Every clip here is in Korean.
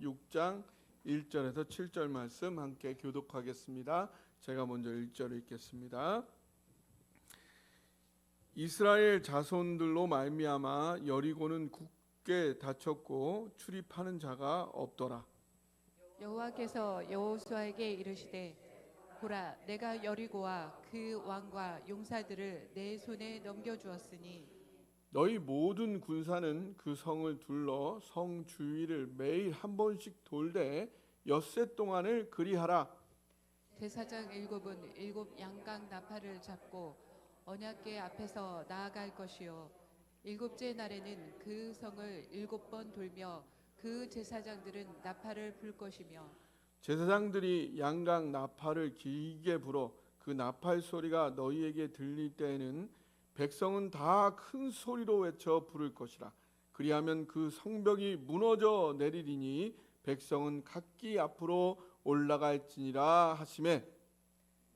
6장 1절에서 7절 말씀 함께 교독하겠습니다. 제가 먼저 1절을 읽겠습니다. 이스라엘 자손들로 말미암아 여리고는 굳게 닫혔고 출입하는 자가 없더라. 여호와께서 여호수아에게 이르시되 보라, 내가 여리고와 그 왕과 용사들을 내 손에 넘겨주었으니 너희 모든 군사는 그 성을 둘러 성 주위를 매일 한 번씩 돌되 엿새 동안을 그리하라. 제사장 7은 7 양강 나팔을 잡고 언약궤 앞에서 나아갈 것이요 7째 날에는 그 성을 7번 돌며 그 제사장들은 나팔을 불 것이며 제사장들이 양강 나팔을 길게 불어 그 나팔 소리가 너희에게 들릴 때에는 백성은 다 큰 소리로 외쳐 부를 것이라. 그리하면 그 성벽이 무너져 내리리니 백성은 각기 앞으로 올라갈지니라 하시매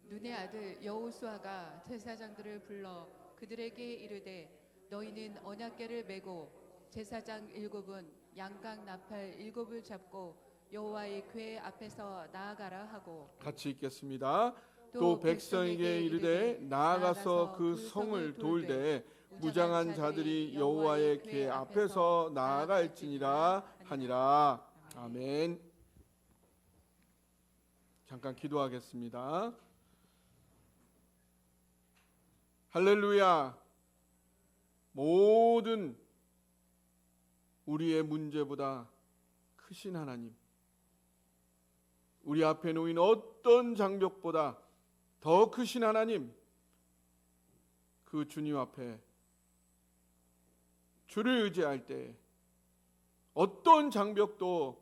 눈의 아들 여호수아가 제사장들을 불러 그들에게 이르되 너희는 언약궤를 메고 제사장 7은 양강 나팔 7을 잡고 여호와의 궤 앞에서 나아가라 하고 같이 읽겠습니다. 또 백성에게 이르되 나아가서 그 성을 돌되 무장한 자들이 여호와의 궤 앞에서 나아갈지니라 하니라. 아멘. 잠깐 기도하겠습니다. 할렐루야. 모든 우리의 문제보다 크신 하나님, 우리 앞에 놓인 어떤 장벽보다 더 크신 하나님, 그 주님 앞에 주를 의지할 때 어떤 장벽도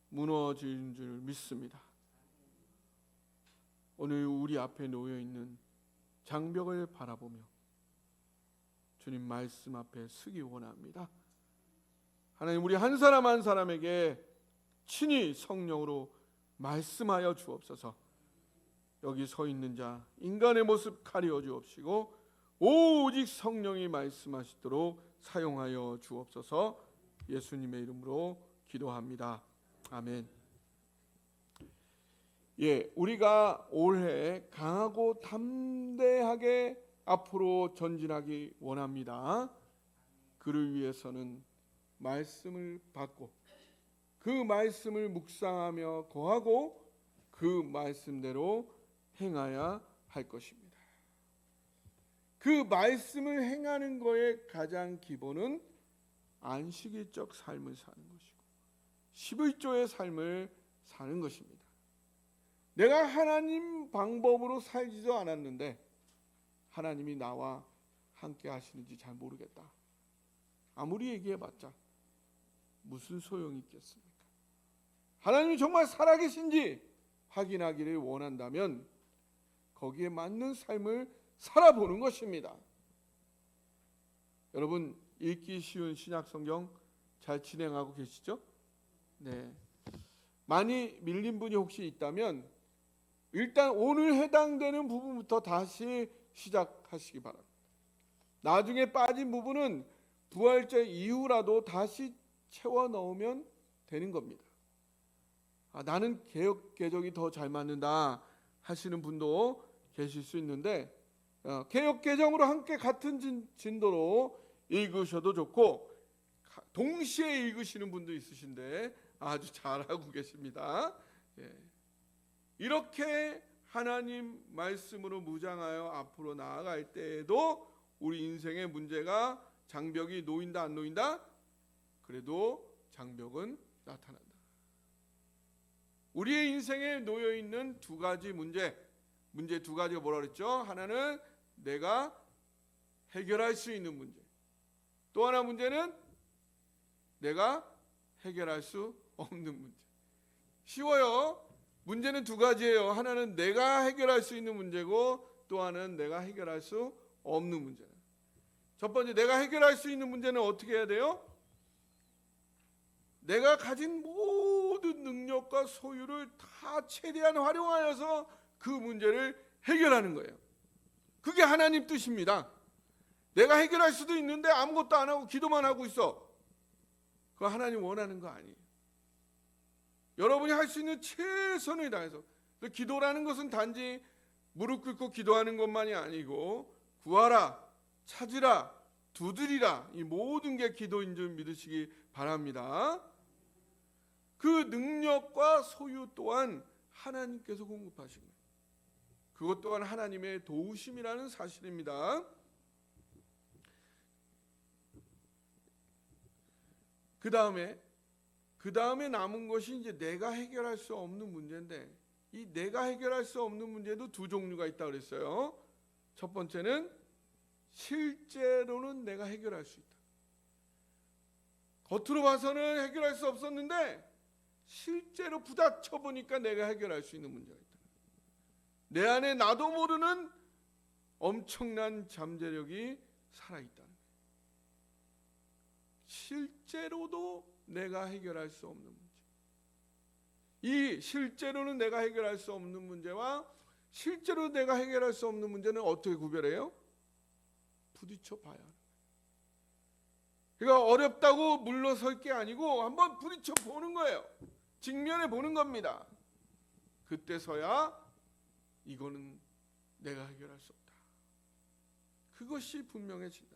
무너지는 줄 믿습니다. 오늘 우리 앞에 놓여 있는 장벽을 바라보며 주님 말씀 앞에 서기 원합니다. 하나님, 우리 한 사람 한 사람에게 친히 성령으로 말씀하여 주옵소서. 여기 서 있는 자 인간의 모습 가려 주옵시고 오직 성령이 말씀하시도록 사용하여 주옵소서. 예수님의 이름으로 기도합니다. 아멘. 우리가 올해 강하고 담대하게 앞으로 전진하기 원합니다. 그를 위해서는 말씀을 받고 그 말씀을 묵상하며 거하고 그 말씀대로 행하여야 할 것입니다. 그 말씀을 행하는 것의 가장 기본은 안식일적 삶을 사는 것이고 11조의 삶을 사는 것입니다. 내가 하나님 방법으로 살지도 않았는데 하나님이 나와 함께 하시는지 잘 모르겠다. 아무리 얘기해봤자 무슨 소용이 있겠습니까? 하나님이 정말 살아계신지 확인하기를 원한다면 거기에 맞는 삶을 살아보는 것입니다. 여러분, 읽기 쉬운 신약성경 잘 진행하고 계시죠? 네. 많이 밀린 분이 혹시 있다면 일단 오늘 해당되는 부분부터 다시 시작하시기 바랍니다. 나중에 빠진 부분은 부활절 이후라도 다시 채워 넣으면 되는 겁니다. 나는 개역 개정이 더 잘 맞는다 하시는 분도 계실 수 있는데 개역 개정으로 함께 같은 진도로 읽으셔도 좋고 동시에 읽으시는 분도 있으신데 아주 잘하고 계십니다. 이렇게 하나님 말씀으로 무장하여 앞으로 나아갈 때에도 우리 인생의 문제가 장벽이 놓인다 안 놓인다? 그래도 장벽은 나타난다. 우리의 인생에 놓여있는 두 가지 문제 두 가지가 뭐라 그랬죠? 하나는 내가 해결할 수 있는 문제, 또 하나 문제는 내가 해결할 수 없는 문제. 쉬워요. 문제는 두 가지예요. 하나는 내가 해결할 수 있는 문제고 또 하나는 내가 해결할 수 없는 문제예요. 첫 번째, 내가 해결할 수 있는 문제는 어떻게 해야 돼요? 내가 가진 모든 능력과 소유를 다 최대한 활용하여서 그 문제를 해결하는 거예요. 그게 하나님 뜻입니다. 내가 해결할 수도 있는데 아무것도 안 하고 기도만 하고 있어. 그거 하나님 원하는 거 아니에요. 여러분이 할 수 있는 최선을 다해서. 기도라는 것은 단지 무릎 꿇고 기도하는 것만이 아니고 구하라, 찾으라, 두드리라, 이 모든 게 기도인 줄 믿으시기 바랍니다. 그 능력과 소유 또한 하나님께서 공급하신 거예요. 그것 또한 하나님의 도우심이라는 사실입니다. 그 다음에 남은 것이 이제 내가 해결할 수 없는 문제인데, 이 내가 해결할 수 없는 문제도 두 종류가 있다고 그랬어요. 첫 번째는 실제로는 내가 해결할 수 있다. 겉으로 봐서는 해결할 수 없었는데 실제로 부닥쳐 보니까 내가 해결할 수 있는 문제가 있다. 내 안에 나도 모르는 엄청난 잠재력이 살아있다는 거예요. 실제로도 내가 해결할 수 없는 문제. 이 실제로는 내가 해결할 수 없는 문제와 실제로 내가 해결할 수 없는 문제는 어떻게 구별해요? 부딪혀 봐야 하는 거예요. 그러니까 어렵다고 물러설 게 아니고 한번 부딪혀 보는 거예요. 직면해 보는 겁니다. 그때서야 이거는 내가 해결할 수 없다. 그것이 분명해진다.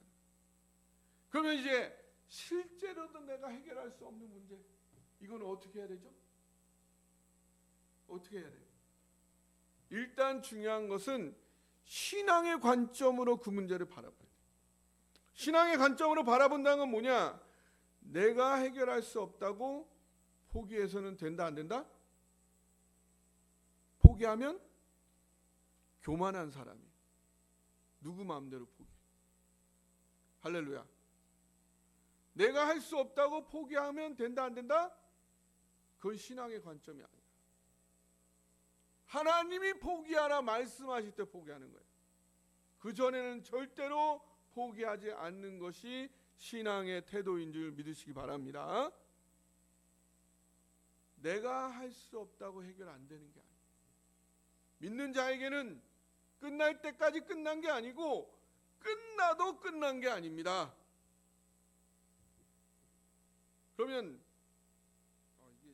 그러면 이제 실제로도 내가 해결할 수 없는 문제, 이건 어떻게 해야 되죠? 어떻게 해야 돼요? 일단 중요한 것은 신앙의 관점으로 그 문제를 바라봐야 돼요. 신앙의 관점으로 바라본다는 건 뭐냐? 내가 해결할 수 없다고 포기해서는 된다, 안 된다? 포기하면 교만한 사람이 누구 마음대로 포기. 할렐루야. 내가 할 수 없다고 포기하면 된다, 안 된다? 그건 신앙의 관점이 아니야. 하나님이 포기하라 말씀하실 때 포기하는 거예요. 그 전에는 절대로 포기하지 않는 것이 신앙의 태도인 줄 믿으시기 바랍니다. 내가 할 수 없다고 해결 안 되는 게 아니에요. 믿는 자에게는 끝날 때까지 끝난 게 아니고 끝나도 끝난 게 아닙니다. 그러면 이게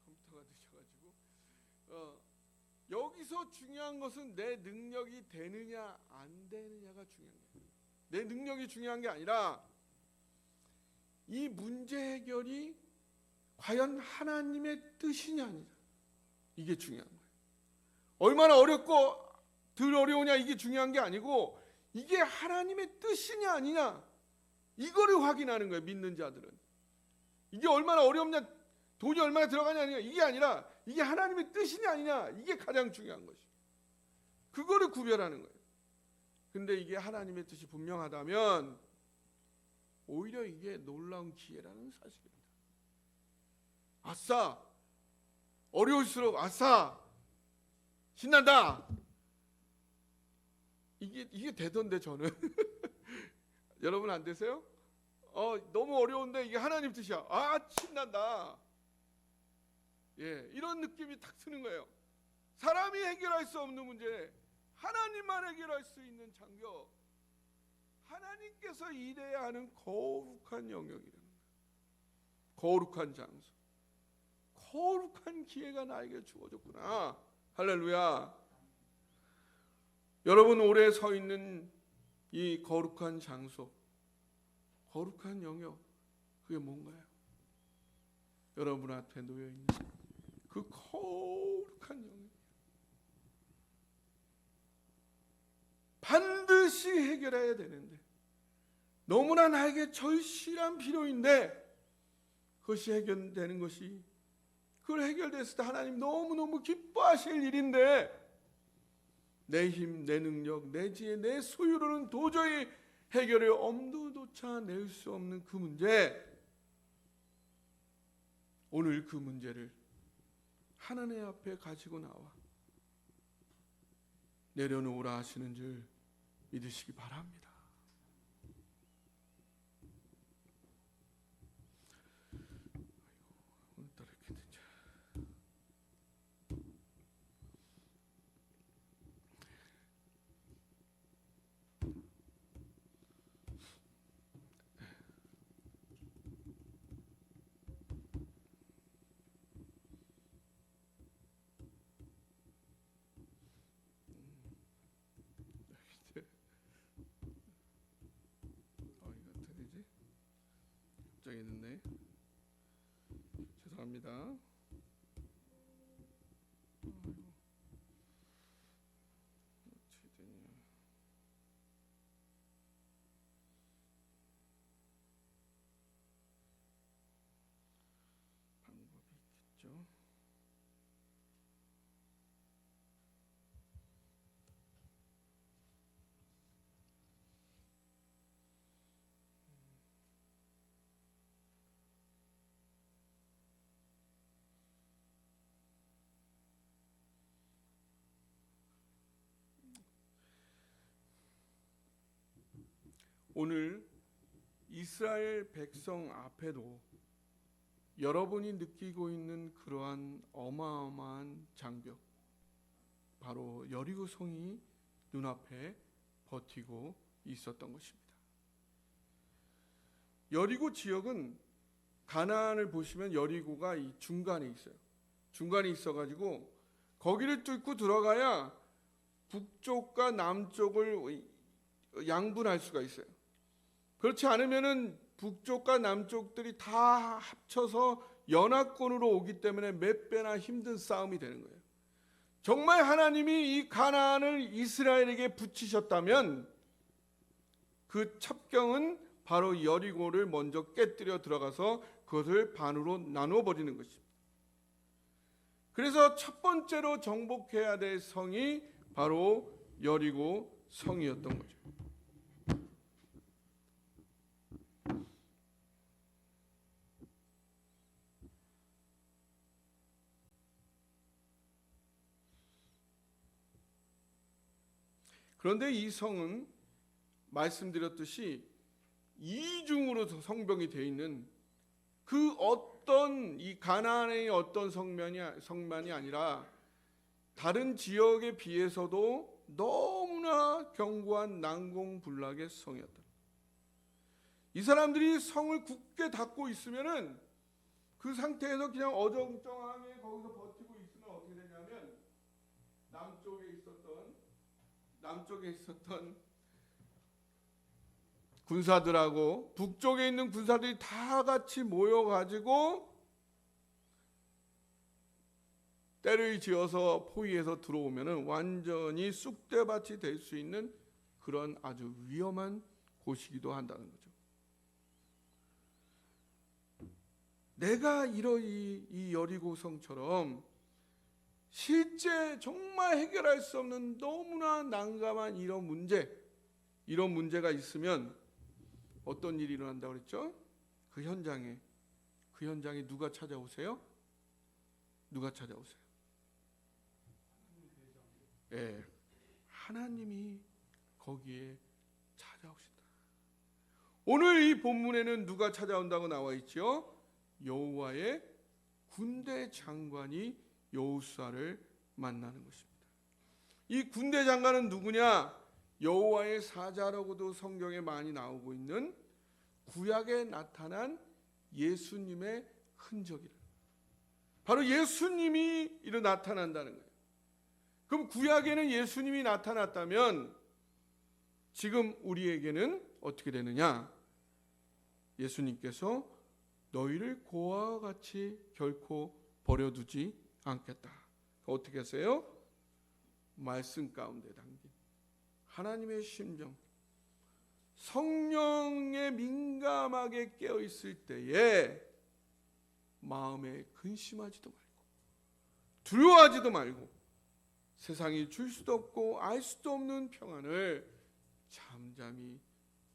컴퓨터가 늦어가지고 여기서 중요한 것은 내 능력이 되느냐 안 되느냐가 중요한 거예요. 내 능력이 중요한 게 아니라 이 문제 해결이 과연 하나님의 뜻이냐 아니냐, 이게 중요한 거예요. 얼마나 어렵고 덜 어려우냐 이게 중요한 게 아니고 이게 하나님의 뜻이냐 아니냐, 이거를 확인하는 거예요. 믿는 자들은 이게 얼마나 어렵냐, 돈이 얼마나 들어가냐 아니냐, 이게 아니라 이게 하나님의 뜻이냐 아니냐, 이게 가장 중요한 것이. 그거를 구별하는 거예요. 근데 이게 하나님의 뜻이 분명하다면 오히려 이게 놀라운 기회라는 사실입니다. 아싸, 어려울수록 아싸, 신난다. 이게 되던데 저는. 여러분 안 되세요? 너무 어려운데 이게 하나님 뜻이야. 신난다. 예, 이런 느낌이 탁 드는 거예요. 사람이 해결할 수 없는 문제, 하나님만 해결할 수 있는 장벽, 하나님께서 일해야 하는 거룩한 영역이라는 거예요. 거룩한 장소, 거룩한 기회가 나에게 주어졌구나. 할렐루야. 여러분 오래 서 있는 이 거룩한 장소, 거룩한 영역, 그게 뭔가요? 여러분 앞에 놓여 있는 그 거룩한 영역, 반드시 해결해야 되는데 너무나 나에게 절실한 필요인데 그것이 해결되는 것이, 그걸 해결됐을 때 하나님 너무너무 기뻐하실 일인데 내 힘, 내 능력, 내 지혜, 내 소유로는 도저히 해결의 엄두조차 낼 수 없는 그 문제, 오늘 그 문제를 하나님 앞에 가지고 나와 내려놓으라 하시는 줄 믿으시기 바랍니다. 오늘따라 이렇게 되죠. 되겠네. 죄송합니다. 방법이 있겠죠. 오늘 이스라엘 백성 앞에도 여러분이 느끼고 있는 그러한 어마어마한 장벽, 바로 여리고 성이 눈앞에 버티고 있었던 것입니다. 여리고 지역은 가나안을 보시면 여리고가 이 중간에 있어요. 중간에 있어가지고 거기를 뚫고 들어가야 북쪽과 남쪽을 양분할 수가 있어요. 그렇지 않으면은 북쪽과 남쪽들이 다 합쳐서 연합군으로 오기 때문에 몇 배나 힘든 싸움이 되는 거예요. 정말 하나님이 이 가나안을 이스라엘에게 붙이셨다면 그 첩경은 바로 여리고를 먼저 깨뜨려 들어가서 그것을 반으로 나누어 버리는 것입니다. 그래서 첫 번째로 정복해야 될 성이 바로 여리고 성이었던 거죠. 그런데 이 성은 말씀드렸듯이 이중으로 성벽이 되어 있는 그 어떤 이 가나안의 어떤 성만이 아니라 다른 지역에 비해서도 너무나 견고한 난공불락의 성이었다. 이 사람들이 성을 굳게 닫고 있으면은 그 상태에서 그냥 어정쩡하게 거기서 버티고 있으면 어떻게 되냐면 남쪽에 있었던 군사들하고 북쪽에 있는 군사들이 다 같이 모여가지고 때를 지어서 포위해서 들어오면은 완전히 쑥대밭이 될 수 있는 그런 아주 위험한 곳이기도 한다는 거죠. 내가 이 여리고성처럼 실제 정말 해결할 수 없는 너무나 난감한 이런 문제가 있으면 어떤 일이 일어난다고 그랬죠? 그 현장에 누가 찾아오세요? 누가 찾아오세요? 예, 하나님이 거기에 찾아오신다. 오늘 이 본문에는 누가 찾아온다고 나와 있죠? 여호와의 군대 장관이 여호수아를 만나는 것입니다. 이 군대 장관은 누구냐? 여호와의 사자라고도 성경에 많이 나오고 있는 구약에 나타난 예수님의 흔적이라. 바로 예수님이 이로 나타난다는 거예요. 그럼 구약에는 예수님이 나타났다면 지금 우리에게는 어떻게 되느냐? 예수님께서 너희를 고아와 같이 결코 버려두지 않겠다. 어떻게 하세요? 말씀 가운데 담긴 하나님의 심정, 성령에 민감하게 깨어 있을 때에 마음에 근심하지도 말고 두려워하지도 말고 세상이 줄 수도 없고 알 수도 없는 평안을 잠잠히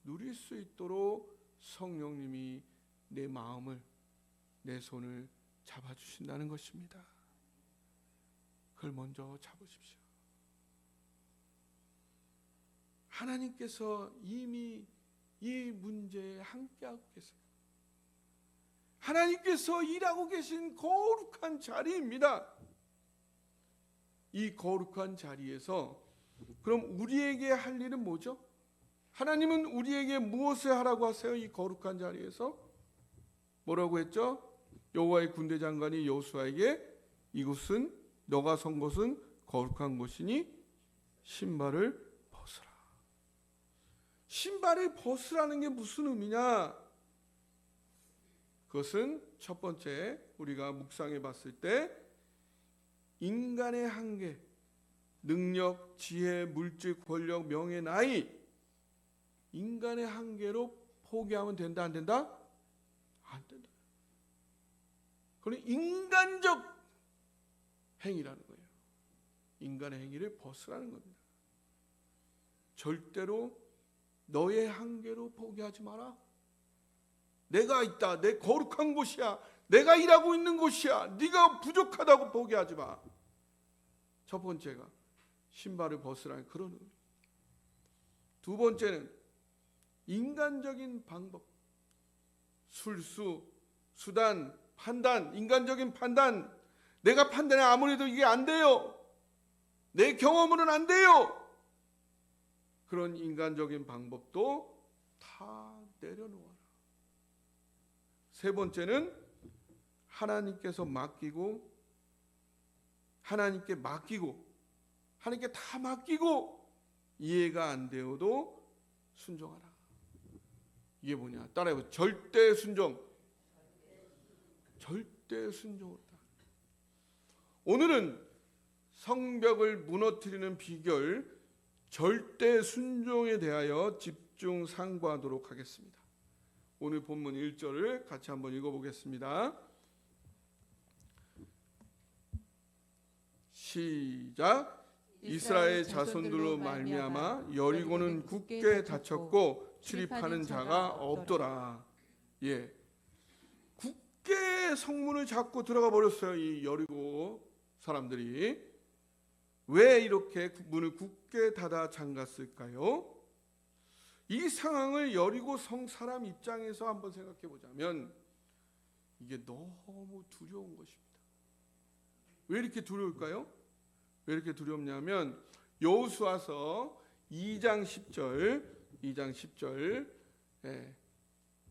누릴 수 있도록 성령님이 내 마음을, 내 손을 잡아주신다는 것입니다. 그걸 먼저 잡으십시오. 하나님께서 이미 이 문제에 함께하고 계세요. 하나님께서 일하고 계신 거룩한 자리입니다. 이 거룩한 자리에서 그럼 우리에게 할 일은 뭐죠? 하나님은 우리에게 무엇을 하라고 하세요? 이 거룩한 자리에서 뭐라고 했죠? 여호와의 군대 장관이 여호수아에게 이곳은 너가 선 곳은 거룩한 곳이니 신발을 벗으라. 신발을 벗으라는 게 무슨 의미냐? 그것은 첫 번째 우리가 묵상해 봤을 때 인간의 한계, 능력, 지혜, 물질, 권력, 명예, 나이, 인간의 한계로 포기하면 된다 안 된다? 안 된다. 그건 인간적 행위라는 거예요. 인간의 행위를 벗으라는 겁니다. 절대로 너의 한계로 포기하지 마라. 내가 있다. 내 거룩한 곳이야. 내가 일하고 있는 곳이야. 네가 부족하다고 포기하지 마. 첫 번째가 신발을 벗으라는 그런 의미. 두 번째는 인간적인 방법, 술수, 수단, 판단, 인간적인 판단. 내가 판단해 아무래도 이게 안 돼요. 내 경험으로는 안 돼요. 그런 인간적인 방법도 다 내려놓아라. 세 번째는 하나님께 다 맡기고 이해가 안 되어도 순종하라. 이게 뭐냐? 따라해보세요. 절대 순종. 절대 순종을. 오늘은 성벽을 무너뜨리는 비결, 절대 순종에 대하여 집중 상고하도록 하겠습니다. 오늘 본문 1절을 같이 한번 읽어보겠습니다. 시작. 이스라엘 자손들로 말미암아 여리고는 굳게 닫혔고 출입하는 자가 없더라. 예, 굳게 성문을 잡고 들어가 버렸어요. 이 여리고 사람들이 왜 이렇게 문을 굳게 닫아 잠갔을까요? 이 상황을 여리고 성 사람 입장에서 한번 생각해 보자면 이게 너무 두려운 것입니다. 왜 이렇게 두려울까요? 왜 이렇게 두렵냐면 여호수아서 2장 10절, 예,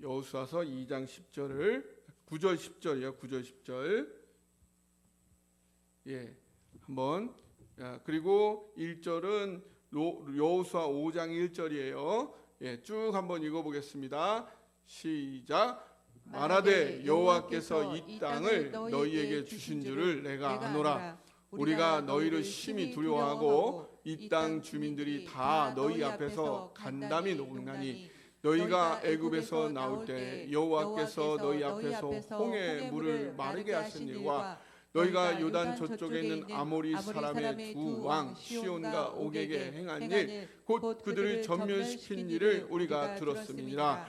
여호수아서 2장 10절을 9절 10절이요. 9절 10절. 예, 한번. 그리고 1절은 여호수아 5장 1절이에요. 예, 쭉 한번 읽어보겠습니다. 시작. 말하되 여호와께서 이 땅을 너희에게 주신 줄을 내가 아노라. 우리가 너희를 심히 두려워하고 이 땅 주민들이 다 너희 앞에서 간담이 녹나니 너희가 애굽에서 나올 때 여호와께서 너희 앞에서 홍해 물을 마르게 하신 일과 너희가 요단 저쪽에 있는 아모리 사람의 두 왕 시온과 옥에게 행한 일 곧 그들을 전멸시킨 일을 우리가 들었음이니라.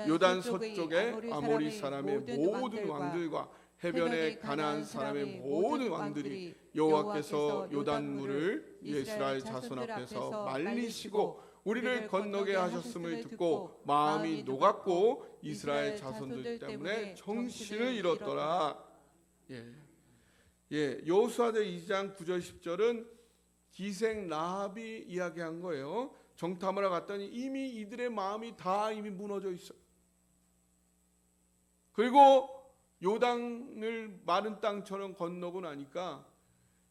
요단 서쪽에 아모리 사람의 모든 왕들과 해변에 가나안 사람의 모든 왕들이 여호와께서 요단물을 이스라엘 자손 앞에서 말리시고 우리를 건너게 하셨음을 듣고 마음이 녹았고 이스라엘 자손들 때문에 정신을 잃었더라. 여호수아서 2장 9절 10절은 기생 라합이 이야기한 거예요. 정탐하러 갔더니 이미 이들의 마음이 다 이미 무너져 있어요. 그리고 요단을 마른 땅처럼 건너고 나니까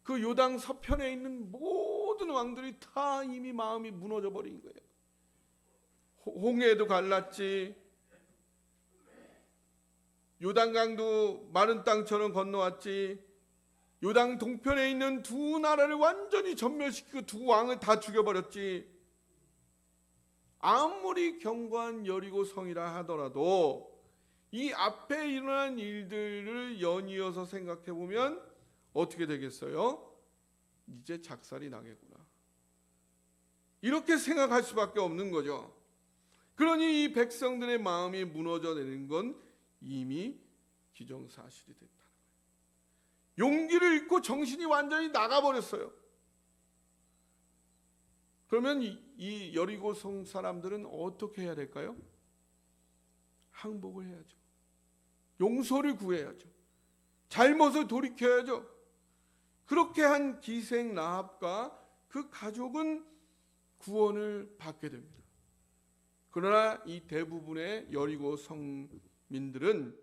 그 요단 서편에 있는 모든 왕들이 다 이미 마음이 무너져 버린 거예요. 홍해도 갈랐지, 요단강도 마른 땅처럼 건너왔지, 요단 동편에 있는 두 나라를 완전히 전멸시키고 두 왕을 다 죽여버렸지. 아무리 견고한 여리고 성이라 하더라도 이 앞에 일어난 일들을 연이어서 생각해 보면 어떻게 되겠어요? 이제 작살이 나겠구나. 이렇게 생각할 수밖에 없는 거죠. 그러니 이 백성들의 마음이 무너져내는 건 이미 기정사실이 됐다는 거예요. 용기를 잃고 정신이 완전히 나가버렸어요. 그러면 이 여리고성 사람들은 어떻게 해야 될까요? 항복을 해야죠. 용서를 구해야죠. 잘못을 돌이켜야죠. 그렇게 한 기생 라합과 그 가족은 구원을 받게 됩니다. 그러나 이 대부분의 여리고 성민들은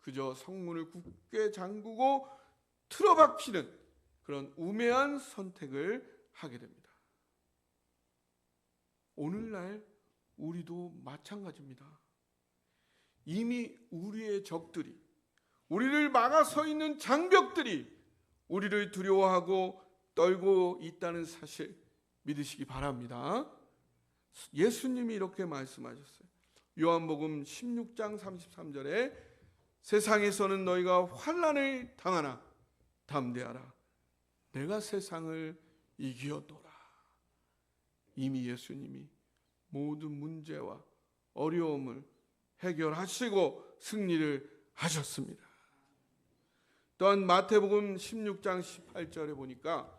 그저 성문을 굳게 잠그고 틀어박히는 그런 우매한 선택을 하게 됩니다. 오늘날 우리도 마찬가지입니다. 이미 우리의 적들이, 우리를 막아서 있는 장벽들이 우리를 두려워하고 떨고 있다는 사실 믿으시기 바랍니다. 예수님이 이렇게 말씀하셨어요. 요한복음 16장 33절에 세상에서는 너희가 환난을 당하나 담대하라. 내가 세상을 이기었노라. 이미 예수님이 모든 문제와 어려움을 해결하시고 승리를 하셨습니다. 또한 마태복음 16장 18절에 보니까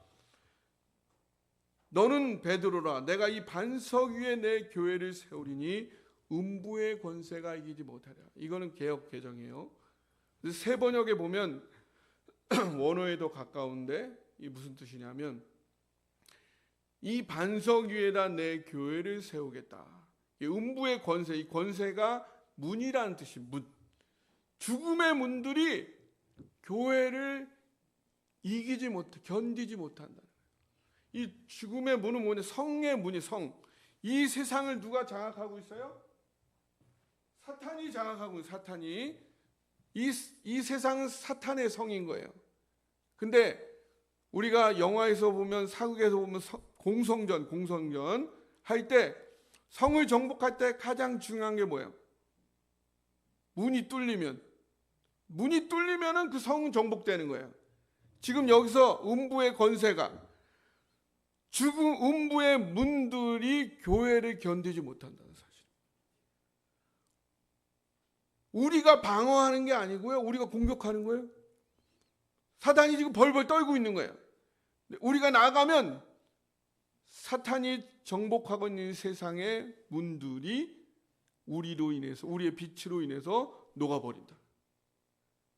너는 베드로라. 내가 이 반석 위에 내 교회를 세우리니 음부의 권세가 이기지 못하리라. 이거는 개역 개정이에요. 새 번역에 보면 원어에도 가까운데 이 무슨 뜻이냐면 이 반석 위에다 내 교회를 세우겠다. 이 음부의 권세, 이 권세가 문이라는 뜻이 문. 죽음의 문들이 교회를 이기지 못해, 견디지 못한다. 이 죽음의 문은 뭐냐? 성의 문이 성. 이 세상을 누가 장악하고 있어요? 사탄이 장악하고 있어요. 사탄이. 이 세상은 사탄의 성인 거예요. 근데 우리가 영화에서 보면, 사극에서 보면 공성전 할 때 성을 정복할 때 가장 중요한 게 뭐예요? 문이 뚫리면은 그 성은 정복되는 거예요. 지금 여기서 음부의 권세가, 죽음 음부의 문들이 교회를 견디지 못한다는 사실. 우리가 방어하는 게 아니고요, 우리가 공격하는 거예요. 사탄이 지금 벌벌 떨고 있는 거예요. 우리가 나가면 사탄이 정복하고 있는 세상의 문들이 우리로 인해서, 우리의 빛으로 인해서 녹아버린다.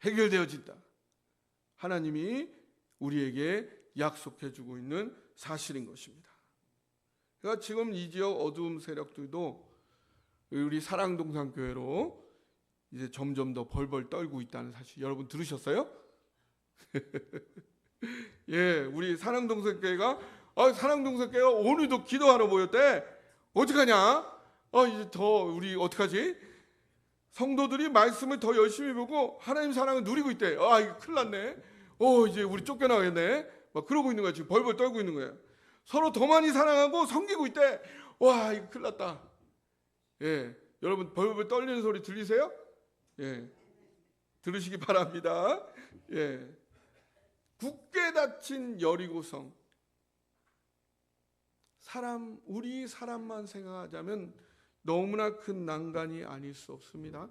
해결되어진다. 하나님이 우리에게 약속해주고 있는 사실인 것입니다. 그러니까 지금 이 지역 어두움 세력들도 우리 사랑동산교회로 이제 점점 더 벌벌 떨고 있다는 사실 여러분 들으셨어요? 예, 우리 사랑동산교회가 오늘도 기도하러 모였대. 어떡하냐? 이제 더 우리 어떡하지? 성도들이 말씀을 더 열심히 보고 하나님 사랑을 누리고 있대. 이거 큰일 났네. 이제 우리 쫓겨나겠네. 막 그러고 있는 거야. 지금 벌벌 떨고 있는 거예요. 서로 더 많이 사랑하고 섬기고 있대. 와, 이거 큰일 났다. 예, 여러분 벌벌 떨리는 소리 들리세요? 예, 들으시기 바랍니다. 예, 굳게 닫힌 여리고성. 우리 사람만 생각하자면 너무나 큰 난간이 아닐 수 없습니다.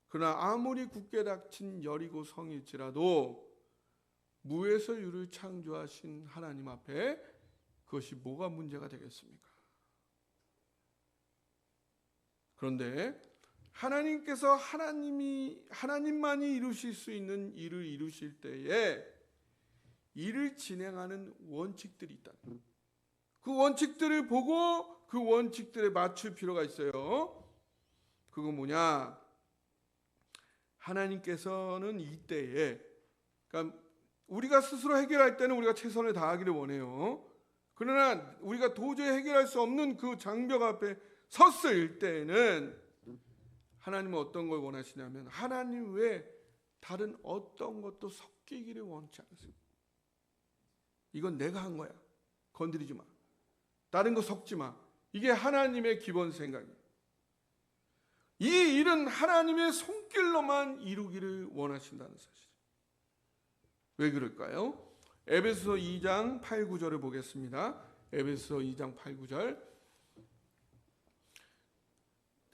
그러나 아무리 굳게 닫힌 여리고성일지라도 무에서 유를 창조하신 하나님 앞에 그것이 뭐가 문제가 되겠습니까? 그런데 하나님께서 하나님만이 이루실 수 있는 일을 이루실 때에 일을 진행하는 원칙들이 있다. 그 원칙들을 보고 그 원칙들에 맞출 필요가 있어요. 그건 뭐냐? 하나님께서는 이때에, 그러니까 우리가 스스로 해결할 때는 우리가 최선을 다하기를 원해요. 그러나 우리가 도저히 해결할 수 없는 그 장벽 앞에 섰을 때는 하나님은 어떤 걸 원하시냐면 하나님 외에 다른 어떤 것도 섞이기를 원치 않으세요. 이건 내가 한 거야. 건드리지 마. 다른 거 섞지 마. 이게 하나님의 기본 생각이에요. 이 일은 하나님의 손길로만 이루기를 원하신다는 사실. 왜 그럴까요? 에베소서 2장 8, 9절을 보겠습니다. 에베소서 2장 8, 9절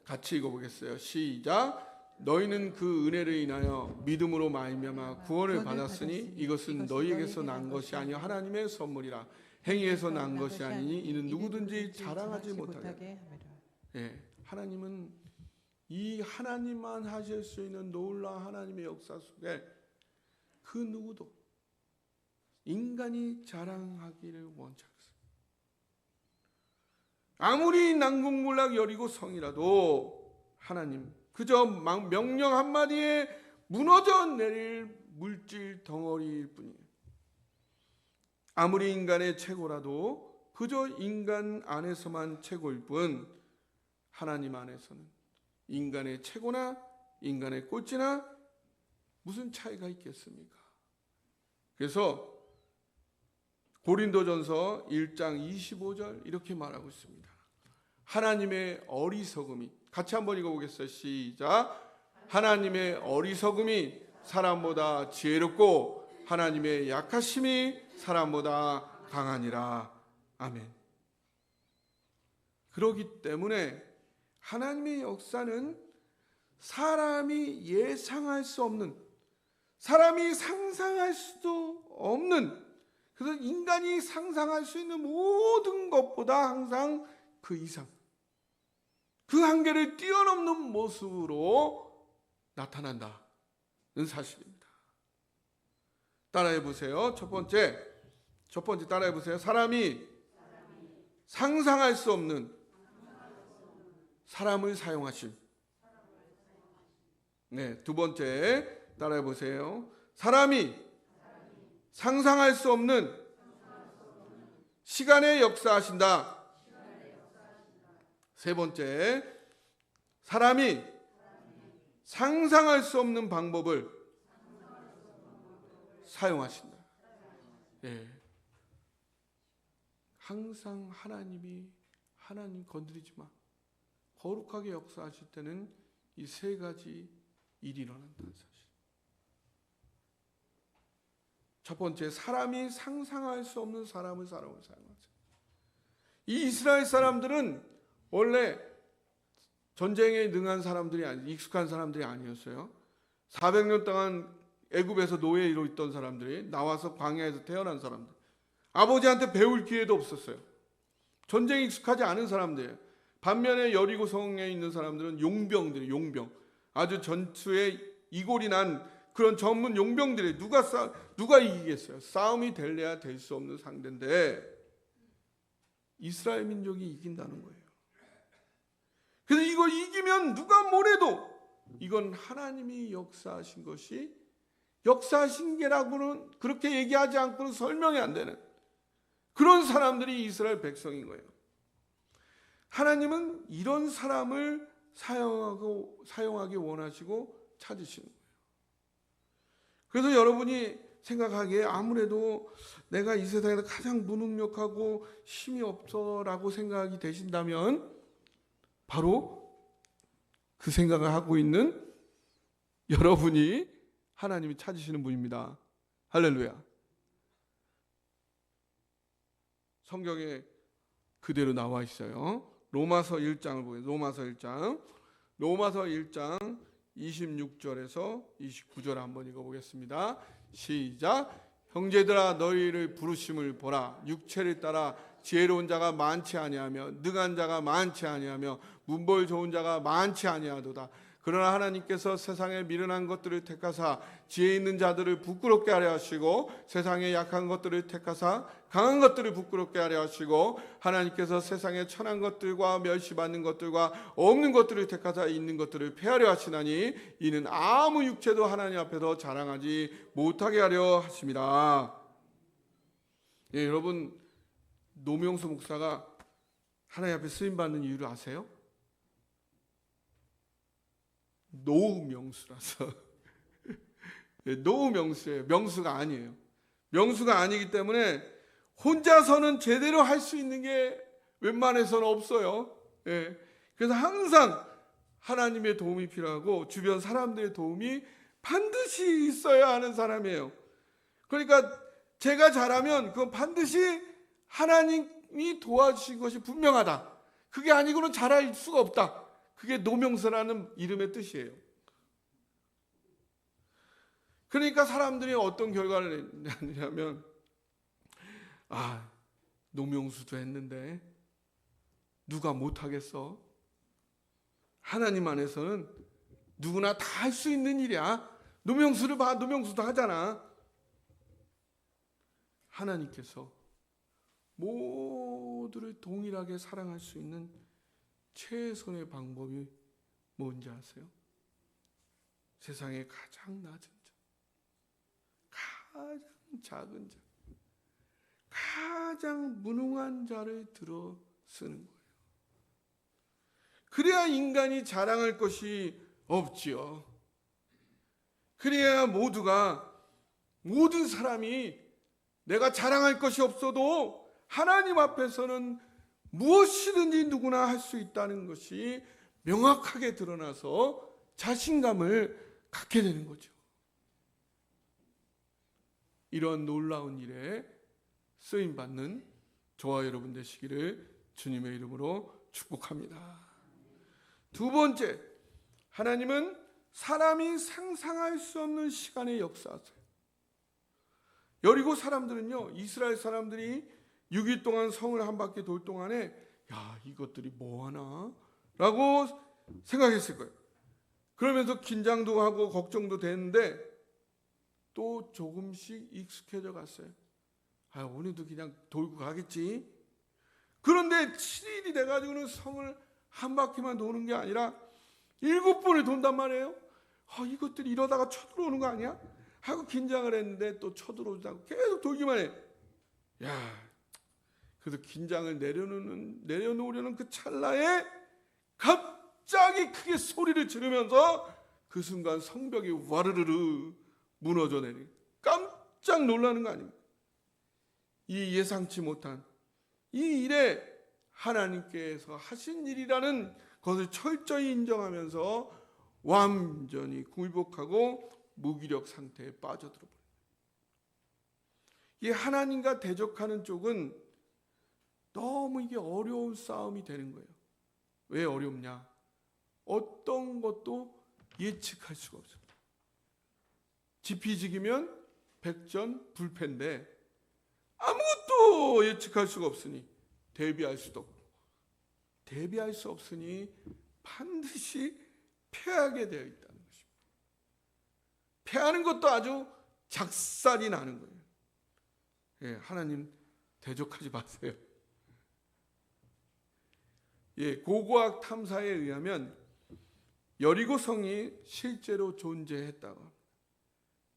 같이 읽어보겠어요. 시작. 너희는 그 은혜를 인하여 믿음으로 말미암아 구원을 받았으니 이것은 너희에게서 난 것이 아니요 하나님의 선물이라. 행위에서 난 것이 아니니 이는 누구든지 자랑하지 못하게. 예, 하나님은 이 하나님만 하실 수 있는 놀라운 하나님의 역사 속에 그 누구도 인간이 자랑하기를 원치 않습니다. 아무리 난공불락 여리고 성이라도 하나님 그저 명령 한마디에 무너져 내릴 물질 덩어리일 뿐이에요. 아무리 인간의 최고라도 그저 인간 안에서만 최고일 뿐 하나님 안에서는 인간의 최고나 인간의 꼴찌나 무슨 차이가 있겠습니까? 그래서 고린도전서 1장 25절 이렇게 말하고 있습니다. 하나님의 어리석음이, 같이 한번 읽어보겠어요. 시작. 하나님의 어리석음이 사람보다 지혜롭고 하나님의 약하심이 사람보다 강하니라. 아멘. 그렇기 때문에 하나님의 역사는 사람이 예상할 수 없는, 사람이 상상할 수도 없는, 그래서 인간이 상상할 수 있는 모든 것보다 항상 그 이상, 그 한계를 뛰어넘는 모습으로 나타난다는 사실입니다. 따라해 보세요. 첫 번째 따라해 보세요. 사람이 상상할 수 없는 사람을 사용하심. 네, 두 번째 따라해 보세요. 사람이 상상할 수 없는 시간에 역사하신다. 세 번째, 사람이 상상할 수 없는 방법을 사용하신다. 네. 항상 하나님 건드리지 마. 거룩하게 역사하실 때는 이 세 가지 일이 일어난다는 사실. 첫 번째, 사람이 상상할 수 없는 사람을 사용하세요. 이 이스라엘 사람들은 원래 전쟁에 능한 사람들이 익숙한 사람들이 아니었어요. 400년 동안 애굽에서 노예로 있던 사람들이 나와서 광야에서 태어난 사람들. 아버지한테 배울 기회도 없었어요. 전쟁에 익숙하지 않은 사람들이에요. 반면에 여리고 성에 있는 사람들은 용병들이에요. 용병. 아주 전투에 이골이 난 그런 전문 용병들이 누가 이기겠어요? 싸움이 될래야 될 수 없는 상대인데 이스라엘 민족이 이긴다는 거예요. 그래서 이거 이기면 누가 뭐래도 이건 하나님이 역사하신 것이, 역사하신 게라고는 그렇게 얘기하지 않고는 설명이 안 되는 그런 사람들이 이스라엘 백성인 거예요. 하나님은 이런 사람을 사용하기 원하시고 찾으시는 거예요. 그래서 여러분이 생각하기에 아무래도 내가 이 세상에서 가장 무능력하고 힘이 없어라고 생각이 되신다면 바로 그 생각을 하고 있는 여러분이 하나님이 찾으시는 분입니다. 할렐루야. 성경에 그대로 나와 있어요. 로마서 1장을 보세요. 로마서 1장 26절에서 29절 한번 읽어보겠습니다. 시작. 형제들아 너희를 부르심을 보라. 육체를 따라 지혜로운 자가 많지 아니하며 능한 자가 많지 아니하며 문벌 좋은 자가 많지 아니하도다. 그러나 하나님께서 세상에 미련한 것들을 택하사 지혜 있는 자들을 부끄럽게 하려 하시고 세상에 약한 것들을 택하사 강한 것들을 부끄럽게 하려 하시고 하나님께서 세상에 천한 것들과 멸시받는 것들과 없는 것들을 택하사 있는 것들을 폐하려 하시나니 이는 아무 육체도 하나님 앞에서 자랑하지 못하게 하려 하십니다. 예, 여러분 노명수 목사가 하나님 앞에 쓰임받는 이유를 아세요? 노명수라서. 노명수예요. 명수가 아니에요. 명수가 아니기 때문에 혼자서는 제대로 할 수 있는 게 웬만해서는 없어요. 예. 그래서 항상 하나님의 도움이 필요하고 주변 사람들의 도움이 반드시 있어야 하는 사람이에요. 그러니까 제가 잘하면 그건 반드시 하나님이 도와주신 것이 분명하다. 그게 아니고는 잘할 수가 없다. 그게 노명수라는 이름의 뜻이에요. 그러니까 사람들이 어떤 결과를 내냐면 노명수도 했는데 누가 못하겠어? 하나님 안에서는 누구나 다 할 수 있는 일이야. 노명수를 봐. 노명수도 하잖아. 하나님께서 모두를 동일하게 사랑할 수 있는 최선의 방법이 뭔지 아세요? 세상에 가장 낮은 자, 가장 작은 자, 가장 무능한 자를 들어 쓰는 거예요. 그 그래야 인간이 자랑할 것이 없지요. 그래야 모든 사람이 내가 자랑할 것이 없어도 하나님 앞에서는 무엇이든지 누구나 할 수 있다는 것이 명확하게 드러나서 자신감을 갖게 되는 거죠. 이런 놀라운 일에 쓰임받는 저와 여러분 되시기를 주님의 이름으로 축복합니다. 두 번째, 하나님은 사람이 상상할 수 없는 시간에 역사하세요. 여리고 사람들은요, 이스라엘 사람들이 6일 동안 성을 한 바퀴 돌 동안에 이것들이 뭐하나? 라고 생각했을 거예요. 그러면서 긴장도 하고 걱정도 되는데 또 조금씩 익숙해져 갔어요. 오늘도 그냥 돌고 가겠지. 그런데 7일이 돼가지고는 성을 한 바퀴만 도는 게 아니라 7번을 돈단 말이에요. 이것들이 이러다가 쳐들어오는 거 아니야? 하고 긴장을 했는데 또 쳐들어오지 않고 계속 돌기만 해. 그래서 긴장을 내려놓으려는 그 찰나에 갑자기 크게 소리를 지르면서 그 순간 성벽이 와르르르 무너져 내리. 깜짝 놀라는 거 아닙니까? 이 예상치 못한 이 일에 하나님께서 하신 일이라는 것을 철저히 인정하면서 완전히 굴복하고 무기력 상태에 빠져들어 버려요. 이 하나님과 대적하는 쪽은 너무 이게 어려운 싸움이 되는 거예요. 왜 어렵냐? 어떤 것도 예측할 수가 없어요. 지피지기면 백전불패인데 아무것도 예측할 수가 없으니 대비할 수도 없고, 대비할 수 없으니 반드시 패하게 되어 있다는 것입니다. 패하는 것도 아주 작살이 나는 거예요. 하나님 대적하지 마세요. 고고학 탐사에 의하면 여리고 성이 실제로 존재했다고 합니다.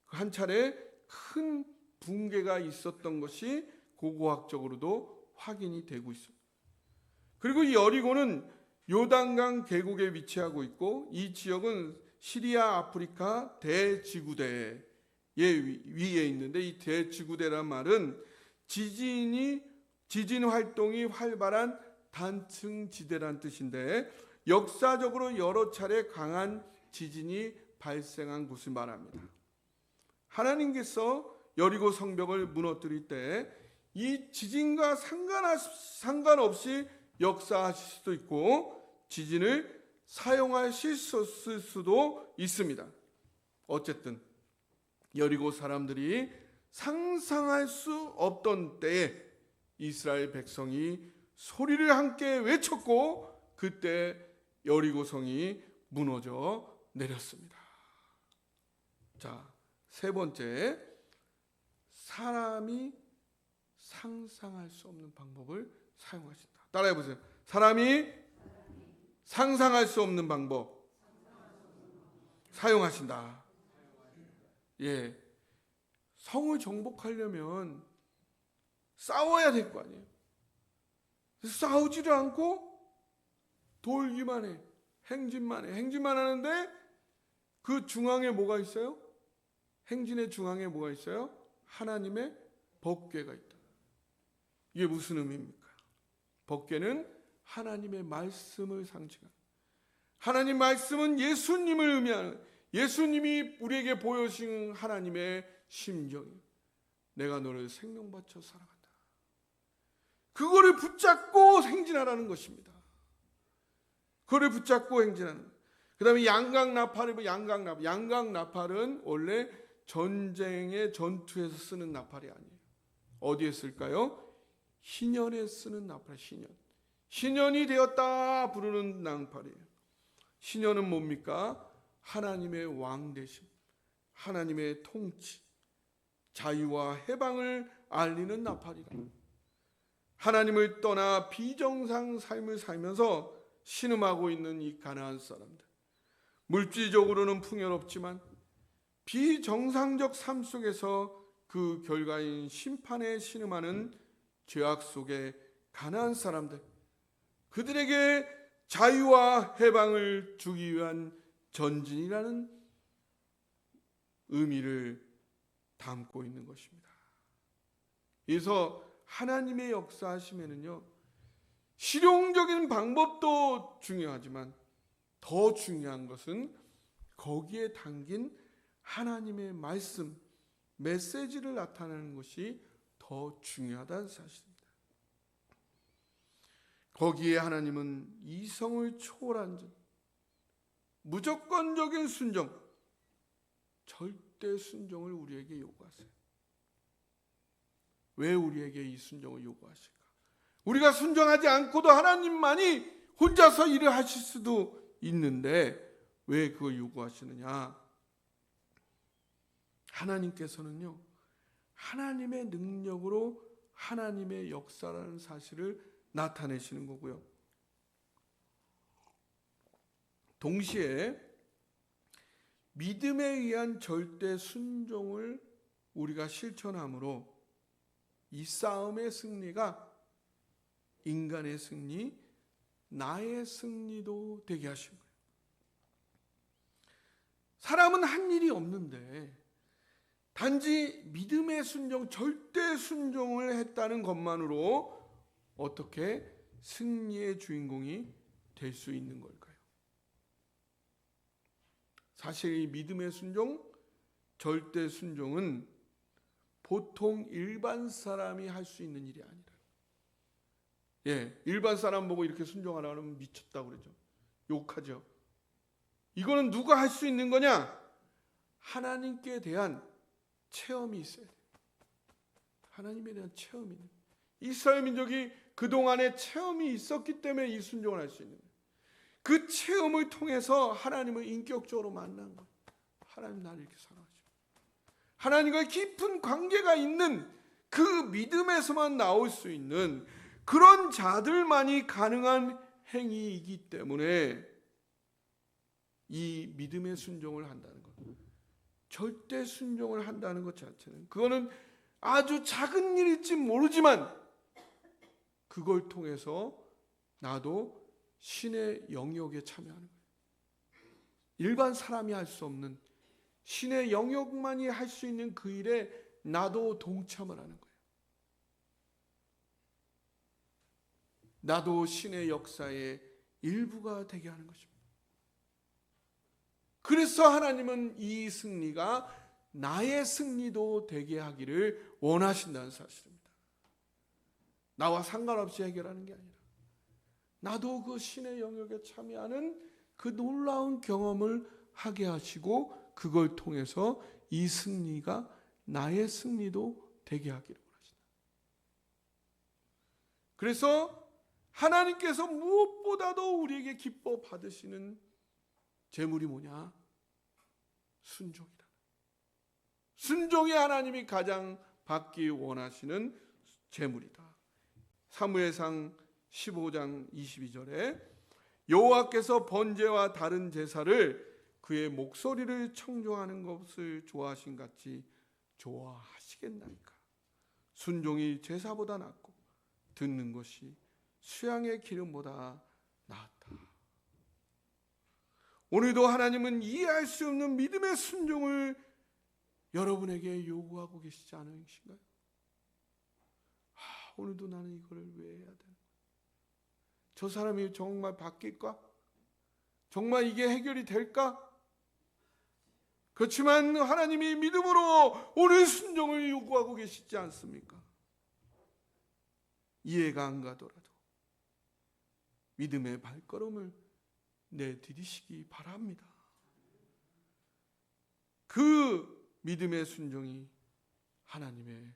한 차례 큰 붕괴가 있었던 것이 고고학적으로도 확인이 되고 있습니다. 그리고 이 여리고는 요단강 계곡에 위치하고 있고, 이 지역은 시리아 아프리카 대지구대에 위에 있는데, 이 대지구대란 말은 지진 활동이 활발한 단층 지대란 뜻인데, 역사적으로 여러 차례 강한 지진이 발생한 곳을 말합니다. 하나님께서 여리고 성벽을 무너뜨릴 때 이 지진과 상관없이 역사하실 수도 있고 지진을 사용하실 수도 있습니다. 어쨌든 여리고 사람들이 상상할 수 없던 때에 이스라엘 백성이 소리를 함께 외쳤고, 그때 여리고 성이 무너져 내렸습니다. 자, 세 번째, 사람이 상상할 수 없는 방법을 사용하신다. 따라해 보세요. 사람이 상상할 수 없는 방법 사용하신다. 성을 정복하려면 싸워야 될 거 아니에요. 싸우지도 않고 돌기만 해. 행진만 해. 행진만 하는데 그 중앙에 뭐가 있어요? 행진의 중앙에 뭐가 있어요? 하나님의 법궤가 있다. 이게 무슨 의미입니까? 법궤는 하나님의 말씀을 상징합니다. 하나님 말씀은 예수님을 의미하는, 예수님이 우리에게 보여주신 하나님의 심정이에요. 내가 너를 생명 바쳐 사랑한다. 그거를 붙잡고 행진하라는 것입니다. 그거를 붙잡고 행진하는. 그 다음에 양강나팔을, 양강나팔은 원래 전쟁의 전투에서 쓰는 나팔이 아니에요. 어디에 쓸까요? 희년에 쓰는 나팔. 희년이 되었다 부르는 나팔이에요. 희년은 뭡니까? 하나님의 왕 되심, 하나님의 통치, 자유와 해방을 알리는 나팔이라. 하나님을 떠나 비정상 삶을 살면서 신음하고 있는 이 가나안 사람들, 물질적으로는 풍요롭지만 비정상적 삶 속에서 그 결과인 심판에 신음하는 죄악 속의 가나안 사람들, 그들에게 자유와 해방을 주기 위한 전진이라는 의미를 담고 있는 것입니다. 그래서 하나님의 역사하심에는요, 실용적인 방법도 중요하지만 더 중요한 것은 거기에 담긴 하나님의 말씀, 메시지를 나타내는 것이 더 중요하다는 사실입니다. 거기에 하나님은 이성을 초월한 무조건적인 순종, 절대 순종을 우리에게 요구하세요. 왜 우리에게 이 순종을 요구하실까? 우리가 순종하지 않고도 하나님만이 혼자서 일을 하실 수도 있는데 왜 그걸 요구하시느냐? 하나님께서는요, 하나님의 능력으로 하나님의 역사라는 사실을 나타내시는 거고요. 동시에 믿음에 의한 절대 순종을 우리가 실천함으로 이 싸움의 승리가 인간의 승리, 나의 승리도 되게 하신 거예요. 사람은 한 일이 없는데 단지 믿음의 순종, 절대 순종을 했다는 것만으로 어떻게 승리의 주인공이 될 수 있는 걸까요? 사실 이 믿음의 순종, 절대 순종은 보통 일반 사람이 할 수 있는 일이 아니라, 일반 사람 보고 이렇게 순종하라 하면 미쳤다고 그러죠. 욕하죠. 이거는 누가 할 수 있는 거냐? 하나님께 대한 체험이 있어야 돼요. 하나님에 대한 체험이 있는 거예요. 이스라엘 민족이 그동안에 체험이 있었기 때문에 이 순종을 할 수 있는 거예요. 그 체험을 통해서 하나님을 인격적으로 만난 거예요. 하나님 나를 이렇게 사랑하시고, 하나님과 깊은 관계가 있는 그 믿음에서만 나올 수 있는 그런 자들만이 가능한 행위이기 때문에 이 믿음의 순종을 한다는 것, 절대 순종을 한다는 것 자체는, 그거는 아주 작은 일일지 모르지만 그걸 통해서 나도 신의 영역에 참여하는 거예요. 일반 사람이 할 수 없는 신의 영역만이 할 수 있는 그 일에 나도 동참을 하는 거예요. 나도 신의 역사의 일부가 되게 하는 것입니다. 그래서 하나님은 이 승리가 나의 승리도 되게 하기를 원하신다는 사실입니다. 나와 상관없이 해결하는 게 아니라 나도 그 신의 영역에 참여하는 그 놀라운 경험을 하게 하시고 그걸 통해서 이 승리가 나의 승리도 되게 하기를 원하신다. 그래서 하나님께서 무엇보다도 우리에게 기뻐 받으시는 제물이 뭐냐? 순종이다. 순종이 하나님이 가장 받기 원하시는 제물이다. 사무엘상 15장 22절에 여호와께서 번제와 다른 제사를 그의 목소리를 청종하는 것을 좋아하신 같이 좋아하시겠나이까. 순종이 제사보다 낫고 듣는 것이 수양의 기름보다 낫다. 오늘도 하나님은 이해할 수 없는 믿음의 순종을 여러분에게 요구하고 계시지 않으신가요? 오늘도 나는 이걸 왜 해야 되나? 저 사람이 정말 바뀔까? 정말 이게 해결이 될까? 그렇지만 하나님이 믿음으로 오늘 순종을 요구하고 계시지 않습니까? 이해가 안 가더라도 믿음의 발걸음을 내디디시기 바랍니다. 그 믿음의 순종이 하나님의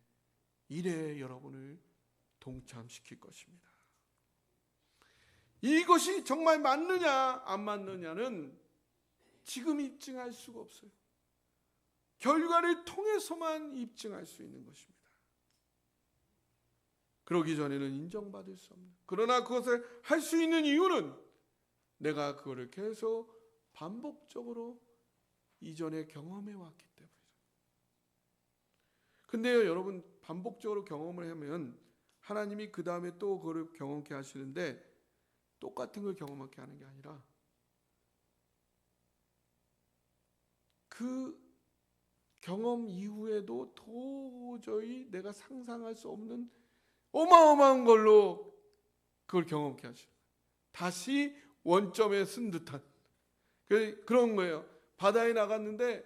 일에 여러분을 동참시킬 것입니다. 이것이 정말 맞느냐 안 맞느냐는 지금 입증할 수가 없어요. 결과를 통해서만 입증할 수 있는 것입니다. 그러기 전에는 인정받을 수 없는, 그러나 그것을 할 수 있는 이유는 내가 그거를 계속 반복적으로 이전에 경험해 왔기 때문이죠. 근데요, 여러분, 반복적으로 경험을 하면 하나님이 그 다음에 또 그거를 경험케 하시는데 똑같은 걸 경험하게 하는 게 아니라 그 경험 이후에도 도저히 내가 상상할 수 없는 어마어마한 걸로 그걸 경험하게 하시는 거예요. 다시 원점에 쓴 듯한 그런 거예요. 바다에 나갔는데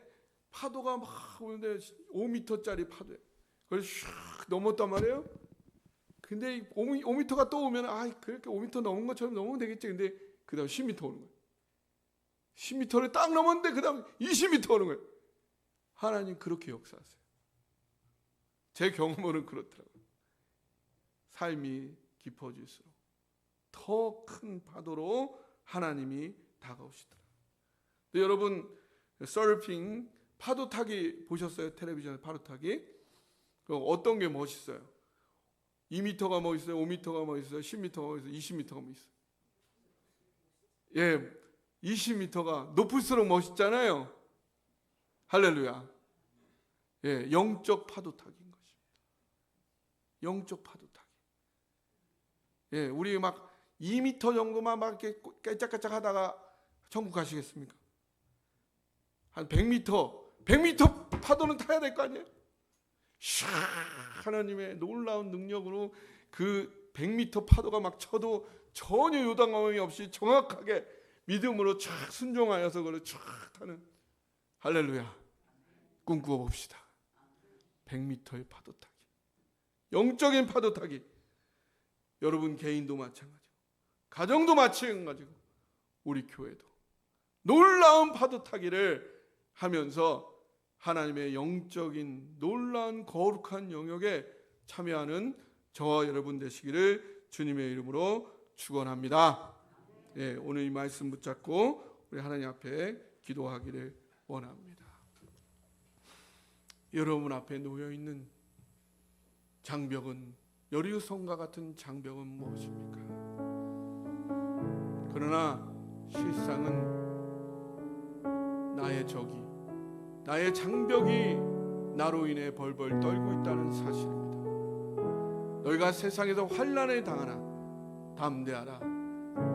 파도가 막 오는데 5m짜리 파도예요. 그걸 슉 넘었단 말이에요. 근데 5m가 또 오면 그렇게 5m 넘은 것처럼 넘으면 되겠지. 근데 그 다음 10m 오는 거예요. 10m를 딱 넘었는데 그 다음 20m 오는 거예요. 하나님 그렇게 역사하세요. 제 경험으로는 그렇더라고요. 삶이 깊어질수록 더 큰 파도로 하나님이 다가오시더라고요. 근데 여러분 서핑 파도 타기 보셨어요? 텔레비전에 파도 타기? 그럼 어떤 게 멋있어요? 2m가 멋있어요? 5m가 멋있어요? 10m가 멋있어요? 20m가 멋있어요? 예, 20m가 높을수록 멋있잖아요. 할렐루야. 예, 영적 파도 타기인 것입니다. 영적 파도 타기. 예, 우리 막 2m 정도만 막 이렇게 깨짝깨짝 하다가 천국 가시겠습니까? 한 100m 파도는 타야 될 거 아니에요? 샤 하나님의 놀라운 능력으로 그 100m 파도가 막 쳐도 전혀 요동함이 없이 정확하게 믿음으로 쫙 순종하여서 그걸 쫙 타는 할렐루야. 꿈꾸어 봅시다. 100m의 파도 타기. 영적인 파도 타기. 여러분 개인도 마찬가지고 가정도 마찬가지고 우리 교회도 놀라운 파도 타기를 하면서 하나님의 영적인 놀라운 거룩한 영역에 참여하는 저와 여러분 되시기를 주님의 이름으로 축원합니다. 예, 오늘 이 말씀 붙잡고 우리 하나님 앞에 기도하기를 원합니다. 여러분 앞에 놓여 있는 장벽은 여리고성과 같은 장벽은 무엇입니까? 그러나 실상은 나의 적이 나의 장벽이 나로 인해 벌벌 떨고 있다는 사실입니다. 너희가 세상에서 환난을 당하나 담대하라.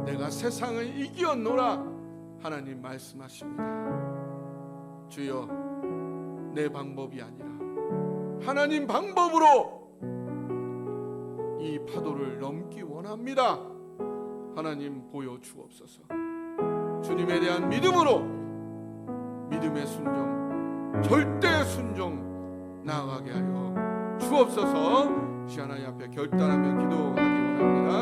내가 세상을 이겼노라. 하나님 말씀하십니다. 주여 내 방법이 아니라 하나님 방법으로 이 파도를 넘기 원합니다. 하나님 보여주옵소서. 주님에 대한 믿음으로 믿음의 순종 절대 순종 나아가게 하여 주옵소서. 하나님 앞에 결단하며 기도하기 원합니다.